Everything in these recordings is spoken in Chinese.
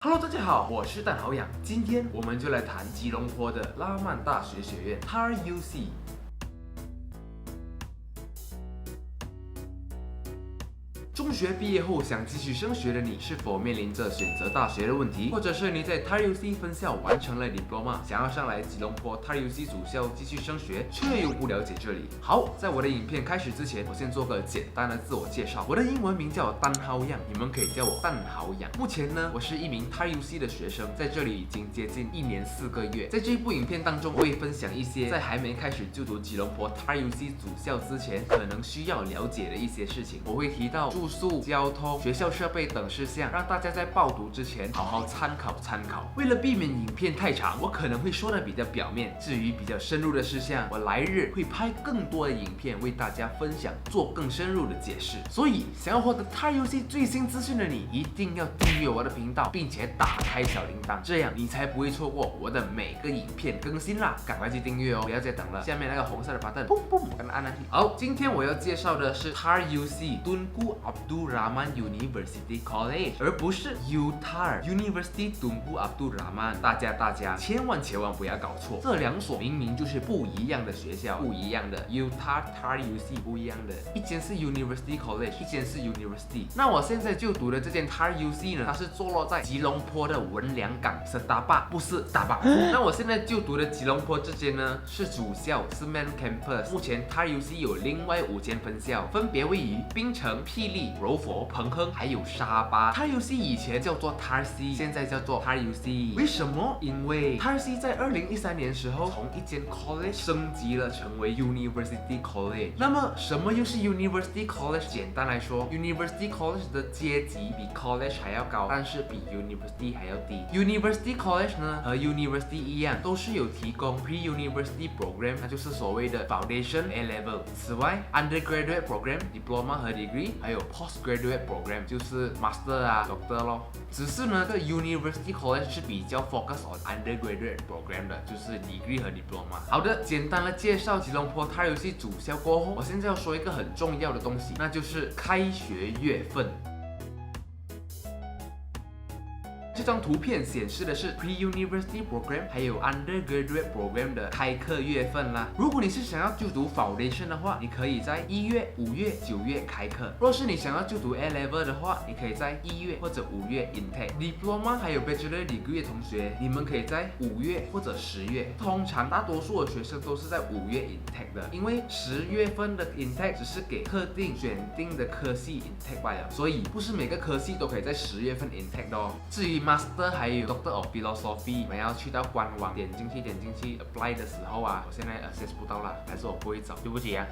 Hello，大家好，我是蛋好养。今天我们就来谈吉隆坡的拉曼大学学院 RUC。中学毕业后想继续升学的你，是否面临着选择大学的问题？或者是你在 RUC 分校完成了 Diploma， 想要上来吉隆坡 RUC 主校继续升学，却又不了解这里？好，在我的影片开始之前，我先做个简单的自我介绍。我的英文名叫蛋好养，你们可以叫我蛋好养。目前呢，我是一名 RUC 的学生，在这里已经接近1年4个月。在这一部影片当中，我会分享一些在还没开始就读吉隆坡 RUC 主校之前，可能需要了解的一些事情。我会提到住宿、交通、学校设备等事项，让大家在报读之前好好参考。为了避免影片太长，我可能会说的比较表面，至于比较深入的事项，我来日会拍更多的影片为大家分享，做更深入的解释。所以，想要获得 RUC 最新资讯的你，一定要订阅我的频道，并且打开小铃铛，这样你才不会错过我的每个影片更新啦！赶快去订阅哦，不要再等了。下面那个红色的 button， 砰砰，跟按下去。好，今天我要介绍的是 RUC Tunku Abdul Rahman University College， 而不是 UTAR University Tunku Abdul Rahman。大家千万不要搞错，这两所明明就是不一样的学校，不一样的 UTAR RUC 不一样的，一间是 University College， 一间是 University。那我现在就读的这间 RUC 呢，它是坐落在吉隆坡的文良港，是大坝，不是大坝。那我现在就读的吉隆坡这间呢，是主校，是 Main Campus。目前 RUC 有另外5间分校，分别位于槟城、霹雳、柔佛、彭亨还有沙巴。RUC 以前叫做 TARC， 现在叫做 RUC。为什么？因为 TARC 在2013年时候从一间 college 升级了成为 University College。那么什么又是 University College？ 简单来说 ，University College 的阶级比 college 还要高，但是比 University 还要低。University College 呢和 University 一样，都是有提供 Pre-University Program， 那就是所谓的 Foundation A-Level。此外 ，Undergraduate Program、Diploma 和 Degree， 还有 Postgraduate Program， 就是 Master 啊、Doctor 咯。只是呢，这 University College 是比较 focus on Undergraduate Program 的，就是 Degree 和 Diploma。好的，简单的介绍吉隆坡 RUC 主校过后，我现在要说一个很重要的东西，那就是开学月份。这张图片显示的是 Pre-University Program 还有 Undergraduate Program 的开课月份啦。如果你是想要就读 Foundation 的话，你可以在1月、5月、9月开课；若是你想要就读 A-Level 的话，你可以在1月或者5月 Intake。Diploma 还有 Bachelor Degree 的同学，你们可以在5月或者10月。通常大多数的学生都是在5月 Intake 的，因为10月份的 Intake 只是给特定选定的科系 Intake 罢了，所以不是每个科系都可以在10月份 Intake 的哦。至于Master 还有 Doctor of Philosophy， 我们要去到官网点进去 apply 的时候啊，我现在 access 不到啦，还是我不会找，对不起啊。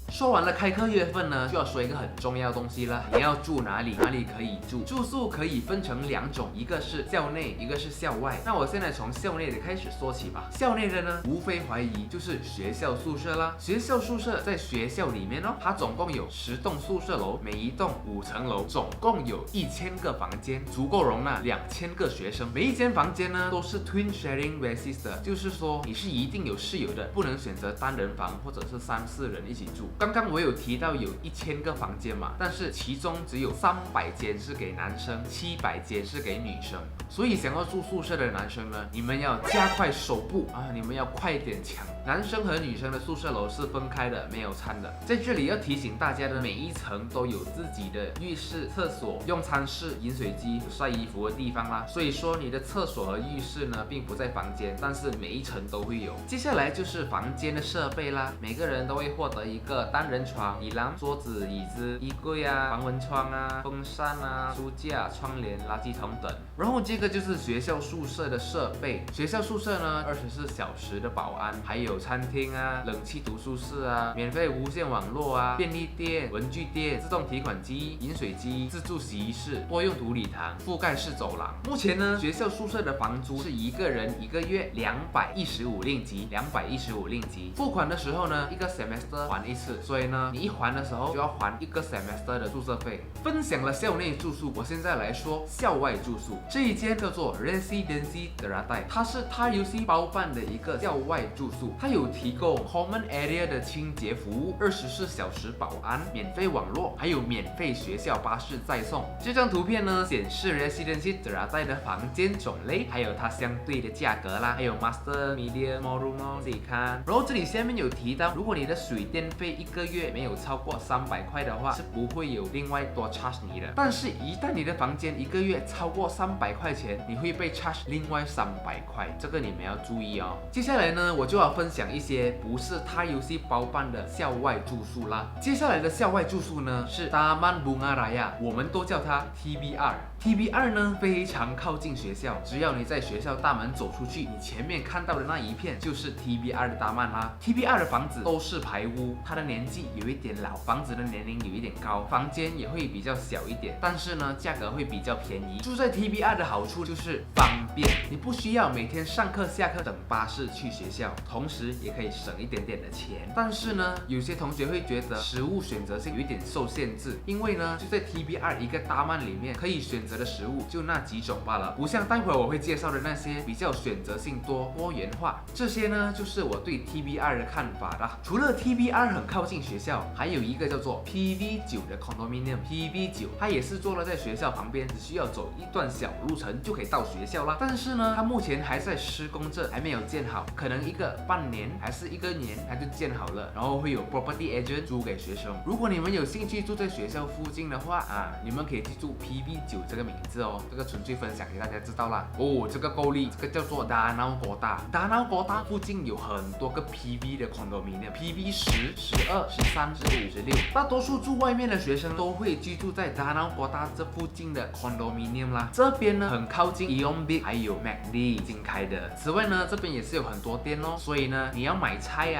说完了开课月份呢，就要说一个很重要的东西了。你要住哪里？哪里可以住？住宿可以分成2种，一个是校内，一个是校外。那我现在从校内的开始说起吧。校内的呢，无非怀疑就是学校宿舍啦。学校宿舍在学校里面哦，它总共有10栋宿舍楼，每一栋5层楼，总共有1000个房间，足够容纳2000个学生。每一间房间呢都是 twin sharing basis 的，就是说你是一定有室友的，不能选择单人房或者是3、4人一起住。刚刚我有提到有1000个房间嘛，但是其中只有300间是给男生，700间是给女生。所以想要住宿舍的男生呢，你们要加快手步啊，你们要快点抢。男生和女生的宿舍楼是分开的，没有掺的。在这里要提醒大家的，每一层都有自己的浴室、厕所、用餐室、饮水机、晒衣服的地方啦。所以说你的厕所和浴室呢，并不在房间，但是每一层都会有。接下来就是房间的设备啦，每个人都会获得一个单人床、椅廊、桌子、椅子、衣柜啊、防蚊窗啊、风扇啊、书架、窗帘、垃圾桶等。然后这个就是学校宿舍的设备。学校宿舍呢，24小时的保安，还有餐厅啊、冷气读书室啊、免费无线网络啊、便利店、文具店、自动提款机、饮水机、自助洗衣室、多用途礼堂、覆盖式走廊。目前呢，学校宿舍的房租是一个人1个月215令吉，付款的时候呢，一个 semester 还一次，所以呢，你一还的时候就要还1个 semester 的住宿费。分享了校内住宿，我现在来说校外住宿。这一间叫做 Residency Teratai， 它是TARUC包办的一个校外住宿，它有提供 common area 的清洁服务，24小时保安，免费网络，还有免费学校巴士载送。这张图片呢显示 Residency Teratai 的房间种类，还有它相对的价格啦，还有 Master、Medium、Ballroom 哦，自己看。然后这里下面有提到，如果你的水电费1个月没有超过300块的话，是不会有另外多 charge 你的。但是，一旦你的房间1个月超过300块钱，你会被 charge 另外300块，这个你们要注意哦。接下来呢，我就要分享一些不是TARUC包办的校外住宿啦。接下来的校外住宿呢是 Taman Bunga Raya， 我们都叫它 TBR。TBR 呢非常靠近学校，只要你在学校大门走出去，你前面看到的那一片就是 TBR 的大曼啦。TBR 的房子都是排屋，它的年纪有一点老，房子的年龄有一点高，房间也会比较小一点，但是呢价格会比较便宜。住在 TBR 的好处就是方便，你不需要每天上课下课等巴士去学校，同时也可以省一点点的钱。但是呢，有些同学会觉得食物选择性有一点受限制，因为呢就在 TBR 一个大曼里面可以选择的食物就那几种罢了，不像待会我会介绍的那些比较选择性多元化。这些呢就是我对 TBR 的看法啦。除了 TBR 很靠近学校，还有一个叫做 PV9 的 condominium。PV9 它也是坐落在学校旁边，只需要走一段小路程就可以到学校啦。但是呢，它目前还在施工着，还没有建好，可能1个半年还是1个年它就建好了，然后会有 property agent 租给学生。如果你们有兴趣住在学校附近的话你们可以记住 PV9 这个名字哦，这个纯粹分享给大家知道啦。这个够力，这个叫做 Danau Kota。Danau Kota 附近有很多个 PV 的 condominium，PV10、12、13、15、16。大多数住外面的学生都会居住在 Danau Kota 这附近的 condominium 啦。这边呢很靠近 Ion Big 还有 McD 新开的。此外呢，这边也是有很多店哦，所以呢你要买菜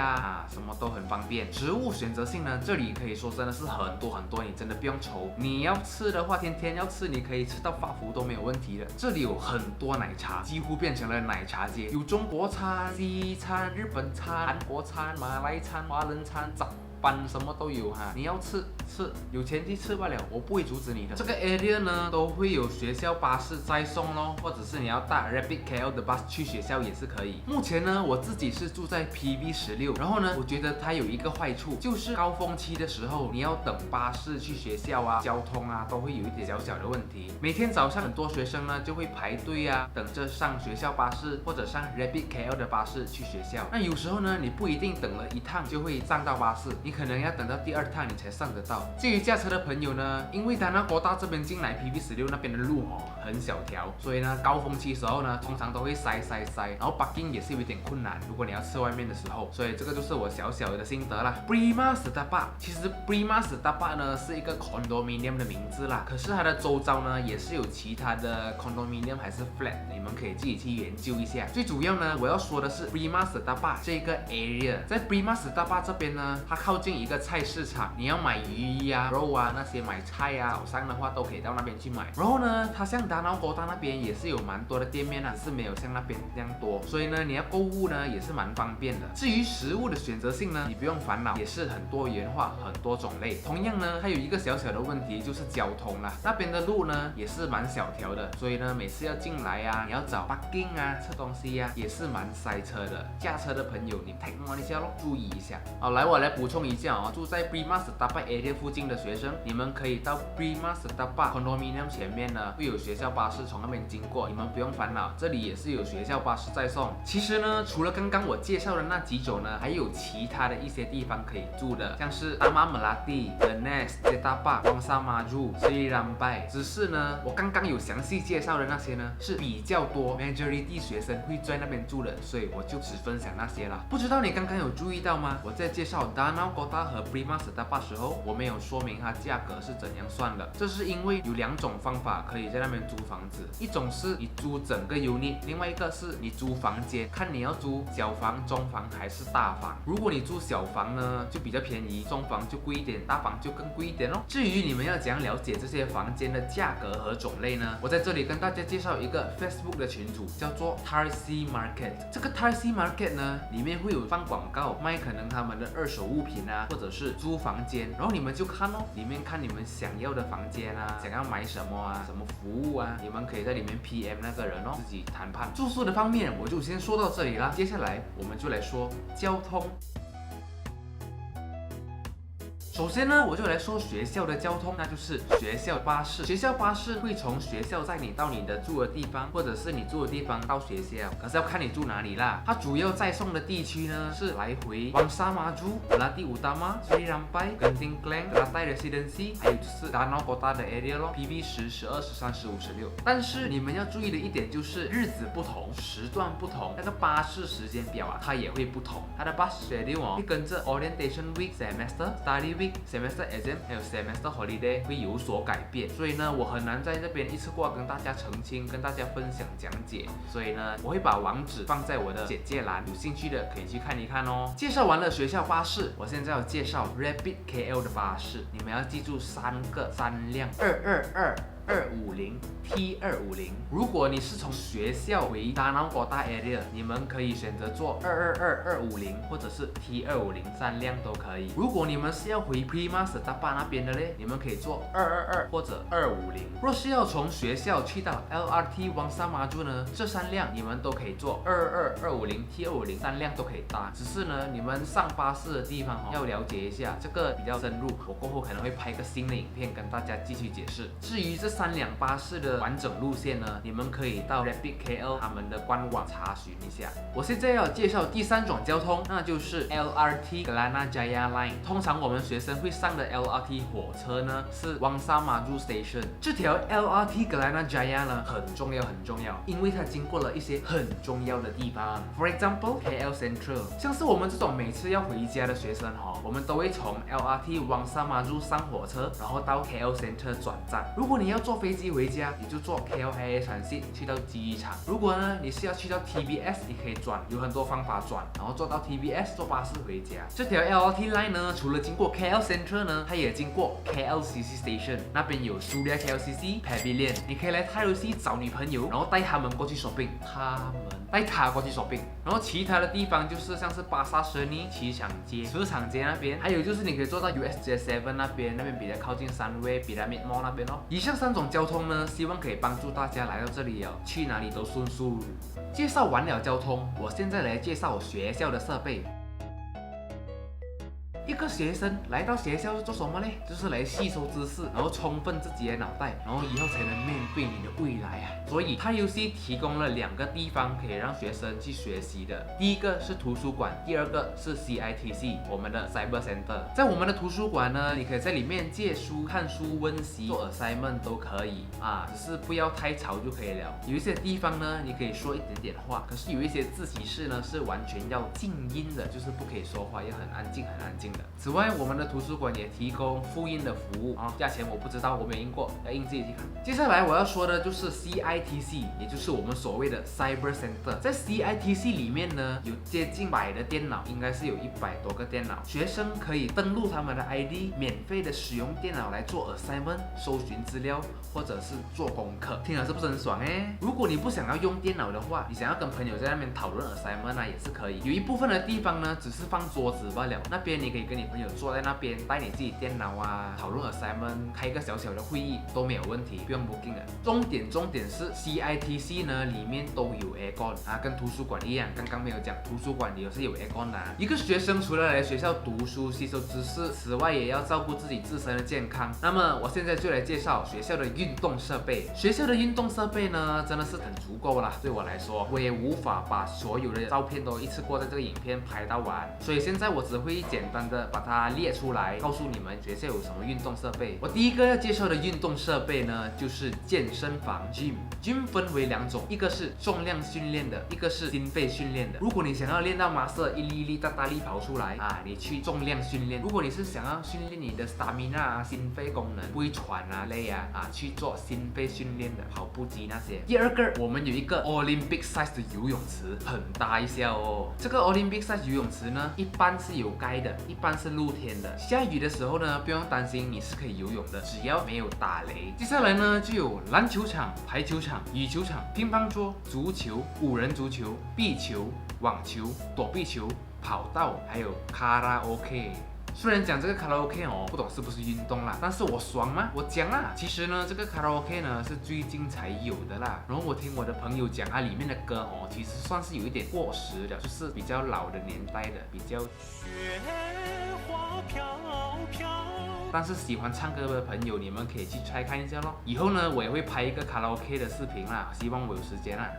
什么都很方便。食物选择性呢，这里可以说真的是很多，你真的不用愁。你要吃的话，天天要吃，你可以吃到发福都没有问题的。这里有很多奶茶，几乎变成了奶茶街，有中国餐、西餐、日本餐、韩国餐、马来餐、华人餐、班什么都有你要吃，有钱去吃罢了，我不会阻止你的。这个 area 呢都会有学校巴士载送咯，或者是你要搭 Rapid KL 的 bus 去学校也是可以。目前呢我自己是住在 PV16， 然后呢我觉得它有一个坏处，就是高峰期的时候你要等巴士去学校交通都会有一点小小的问题。每天早上很多学生呢就会排队等着上学校巴士或者上 Rapid KL 的巴士去学校。那有时候呢你不一定等了一趟就会上到巴士，你可能要等到第2趟你才上得到。至于驾车的朋友呢，因为Danau Kota这边进来 PV16 那边的路很小条，所以呢高峰期时候呢通常都会塞，然后 parking 也是有一点困难，如果你要吃外面的时候。所以这个就是我小小的心得啦。Prima Setapak 其实 Prima Setapak 呢是一个 condominium 的名字啦，可是它的周遭呢也是有其他的 condominium 还是 flat， 你们可以自己去研究一下。最主要呢我要说的是 Prima Setapak 这个 area， 在 Prima Setapak 这边呢，它靠近一个菜市场，你要买鱼肉那些买菜早上的话都可以到那边去买。然后呢，它像Danau Kota那边也是有蛮多的店面只是没有像那边这样多，所以呢，你要购物呢也是蛮方便的。至于食物的选择性呢，你不用烦恼，也是很多元化，很多种类。同样呢，还有一个小小的问题就是交通啦，那边的路呢也是蛮小条的，所以呢，每次要进来你要找 parking 吃东西也是蛮塞车的。驾车的朋友，你 take note 一下咯，注意一下。好，我来补充一下住在 Prima Setapak area 附近的学生，你们可以到 Prima Setapak condominium 前面呢会有学校巴士从那边经过，你们不用烦恼，这里也是有学校巴士载送。其实呢，除了刚刚我介绍的那几种呢，还有其他的一些地方可以住的，像是Taman Melati、The Nest、Setapak、Wongsa Maju、Sri Rampai。只是呢，我刚刚有详细介绍的那些呢，是比较多 majority 学生会在那边住的，所以我就只分享那些啦。不知道你刚刚有注意到吗？我在介绍Danau Kota和 Prima Setapak 时候，我没有说明它价格是怎样算的。这是因为有2种方法可以在那边租房子，一种是你租整个 unit， 另外一个是你租房间，看你要租小房、中房还是大房。如果你租小房呢，就比较便宜，中房就贵一点，大房就更贵一点咯。至于你们要怎样了解这些房间的价格和种类呢？我在这里跟大家介绍一个 Facebook 的群组，叫做 TARUC Market。这个 TARUC Market 呢，里面会有放广告，卖可能他们的二手物品啊，或者是租房间，然后你们就看哦，里面看你们想要的房间啊，想要买什么啊，什么服务啊，你们可以在里面 PM 那个人哦，自己谈判。住宿的方面我就先说到这里啦，接下来我们就来说交通。首先呢，我就来说学校的交通，那就是学校巴士。学校巴士会从学校载你到你的住的地方，或者是你住的地方到学校，可是要看你住哪里啦。它主要载送的地区呢是来回Wangsa Maju、Melati Utama、Sri Rampai、Genting Klang、Ratai Residency， 还有就是 Danau Kota 的 area 咯 ，PV 10、12、13、15、16。但是你们要注意的一点就是日子不同，时段不同，那个巴士时间表啊，它也会不同。它的 bus schedule 哦，会跟着 Orientation Week、Semester、Study Week、Semester Exam 还有 Semester Holiday 会有所改变，所以呢，我很难在这边一次过跟大家澄清、跟大家分享讲解，所以呢，我会把网址放在我的简介栏，有兴趣的可以去看一看哦。介绍完了学校巴士，我现在要介绍 Rapid KL 的巴士，你们要记住3辆222。250 T250， 如果你是从学校回Danau Kota area， 你们可以选择坐222、250或者是 T250， 3辆都可以。如果你们是要回 Prima Setapa 那边的嘞，你们可以坐222或者250。若是要从学校去到 LRT Wangsa Maju 呢，这3辆你们都可以坐222、250、T250， 3辆都可以搭。只是呢，你们上巴士的地方要了解一下，这个比较深入，我过后可能会拍个新的影片跟大家继续解释。至于这3辆巴士的完整路线呢，你们可以到 Rapid KL 他们的官网查询一下。我现在要介绍第3种交通，那就是 LRT Kelana Jaya Line。通常我们学生会上的 LRT 火车呢是 Wangsa Maju Station。这条 LRT Kelana Jaya 呢很重要，因为它经过了一些很重要的地方。For example KL Central， 像是我们这种每次要回家的学生我们都会从 LRT Wangsa Maju 上火车，然后到 KL Central 转站。如果你要坐飞机回家，你就坐 KLIA Transit 去到机场。如果呢你是要去到 TBS， 你可以转，有很多方法转，然后坐到 TBS 坐巴士回家。这条 LRT line 呢，除了经过 KL Central 呢，它也经过 KLCC Station， 那边有 Suria KLCC Pavilion， 你可以来泰鲁西找女朋友，然后带他们过去 shopping， 然后其他的地方就是像是巴萨舍尼、机场街那边，还有就是你可以坐到 USJ7 那边比较靠近Sunway、Pyramid Mall 那边哦。以上3种交通呢，希望可以帮助大家来到这里去哪里都顺速。介绍完了交通，我现在来介绍学校的设备。一个学生来到学校是做什么呢？就是来吸收知识，然后充分自己的脑袋，然后以后才能面对你的未来啊。所以它游戏提供了2个地方可以让学生去学习的，第一个是图书馆，第2个是 CITC 我们的 Cyber Center。在我们的图书馆呢，你可以在里面借书、看书、温习、做 assignment 都可以只是不要太吵就可以了。有一些地方呢，你可以说一点点话，可是有一些自习室呢是完全要静音的，就是不可以说话，要很安静的。此外，我们的图书馆也提供复印的服务价钱我不知道，我没印过，要印自己去看。接下来我要说的就是 CITC， 也就是我们所谓的 Cyber Center。在 CITC 里面呢，有接近100的电脑，应该是有100多个电脑，学生可以登录他们的 ID， 免费的使用电脑来做 assignment、搜寻资料或者是做功课。听了是不是很爽如果你不想要用电脑的话，你想要跟朋友在那边讨论 assignment 也是可以。有一部分的地方呢，只是放桌子罢了，那边你可以跟你朋友坐在那边，带你自己电脑讨论 assignment， 开一个小小的会议都没有问题，不用 booking 的。重点是 CITC 呢里面都有 aircon跟图书馆一样，刚刚没有讲，图书馆里也是有 aircon 的一个学生除了来学校读书吸收知识，此外也要照顾自己自身的健康。那么我现在就来介绍学校的运动设备。学校的运动设备呢真的是很足够啦，对我来说我也无法把所有的照片都一次过在这个影片拍到完，所以现在我只会简单的把它列出来，告诉你们学校有什么运动设备。我第一个要介绍的运动设备呢，就是健身房 Gym 分为2种，一个是重量训练的，一个是心肺训练的。如果你想要练到 muscle 一粒粒大大力跑出来你去重量训练；如果你是想要训练你的 stamina 心肺功能，不会喘累去做心肺训练的跑步机那些。第2个，我们有一个 Olympic size 的游泳池，很大一下这个 Olympic size 游泳池呢，一般是有盖的，一般是露天的。下雨的时候呢，不用担心，你是可以游泳的，只要没有打雷。接下来呢，就有篮球场、排球场、羽球场、乒乓桌、足球、5人足球、壁球、网球、躲避球、跑道，还有卡拉 OK。虽然讲这个卡拉 OK 哦，不懂是不是运动啦，但是我爽吗？我讲啦，其实呢，这个卡拉 OK 呢是最近才有的啦。然后我听我的朋友讲，它里面的歌哦，其实算是有一点过时了，就是比较老的年代的，比较雪花飘飘。但是喜欢唱歌的朋友，你们可以去try看一下咯。以后呢，我也会拍一个卡拉 OK 的视频啦，希望我有时间啦。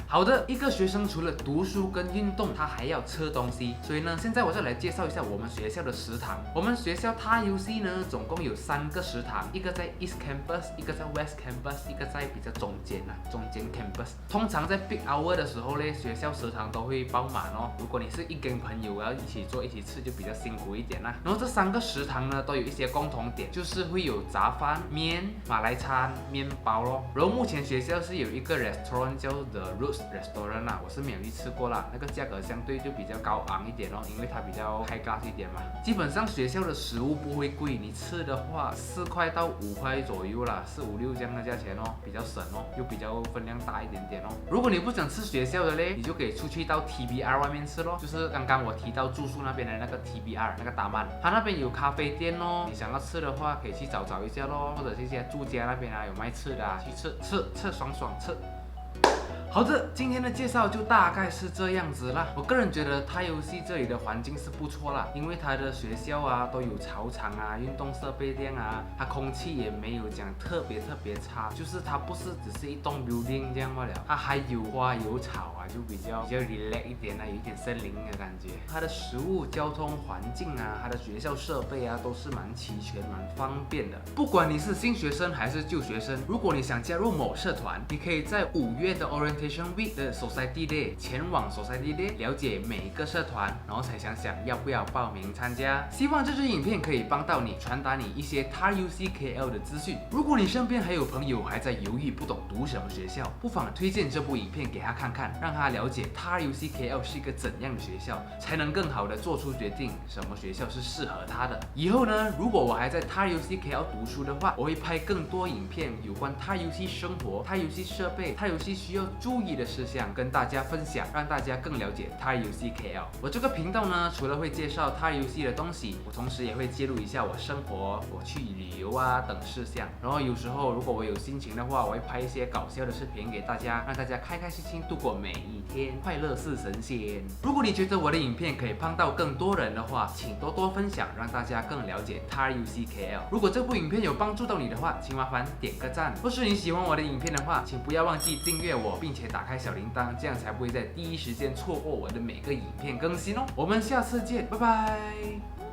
好的，一个学生除了读书跟运动，他还要吃东西。所以呢，现在我就来介绍一下我们学校的食堂。我们学校TARUC呢，总共有3个食堂，一个在 East Campus， 一个在 West Campus， 一个在比较中间Campus。通常在 Peak Hour 的时候呢，学校食堂都会爆满哦。如果你是一跟朋友要一起做一起吃，就比较辛苦一点啦。然后这3个食堂呢，都有一些共同点，就是会有杂饭、面、马来餐、面包咯。然后目前学校是有一个 restaurant 叫 The Roots Restaurant 啦，我是没有去吃过啦，那个价格相对就比较高昂一点哦，因为它比较 high class 一点嘛。基本上学校的食物不会贵，你吃的话4块到5块左右啦，4、5、6这样的价钱哦，比较省哦，又比较分量大一点点哦。如果你不想吃学校的嘞，你就可以出去到 TBR 外面吃咯，就是刚刚我提到住宿那边的那个 TBR 那个达曼，它那边有咖啡店哦，你想要吃的话可以去找一下咯，或者是一些住家那边啊有卖吃的啊，去吃爽吃。好的，今天的介绍就大概是这样子啦。我个人觉得TARUC这里的环境是不错啦，因为它的学校啊都有操场啊、运动设备店啊，它空气也没有讲特别差，就是它不是只是一栋 building 这样罢了，它还有花有草啊，就比较 relax 一点啊，有一点森林的感觉。它的食物、交通环境啊，它的学校设备啊都是蛮齐全、蛮方便的。不管你是新学生还是旧学生，如果你想加入某社团，你可以在5月的 Orientation Week 的 Society Day 前往 Society Day 了解每一个社团，然后才想想要不要报名参加。希望这支影片可以帮到你，传达你一些 TARUC KL 的资讯。如果你身边还有朋友还在犹豫不懂读什么学校，不妨推荐这部影片给他看看，让他了解 TARUC KL 是一个怎样的学校，才能更好的做出决定，什么学校是适合他的。以后呢，如果我还在 TARUC KL 读书的话，我会拍更多影片有关 TARUC 生活、TARUC 设备、TARUC 需要注意的事项跟大家分享，让大家更了解 TARUC KL。我这个频道呢，除了会介绍 TARUC 的东西，我同时也会揭露一下我生活、我去旅游啊等事项。然后有时候如果我有心情的话，我会拍一些搞笑的视频给大家，让大家开开心心度过每一天，快乐似神仙。如果你觉得我的影片可以帮到更多人的话，请多多分享，让大家更了解 TARUC KL。如果这部影片有帮助到你的话，请麻烦点个赞。或是你喜欢我的影片的话，请不要忘记订阅我，并且打开小铃铛，这样才不会在第一时间错过我的每个影片更新哦。我们下次见，拜拜。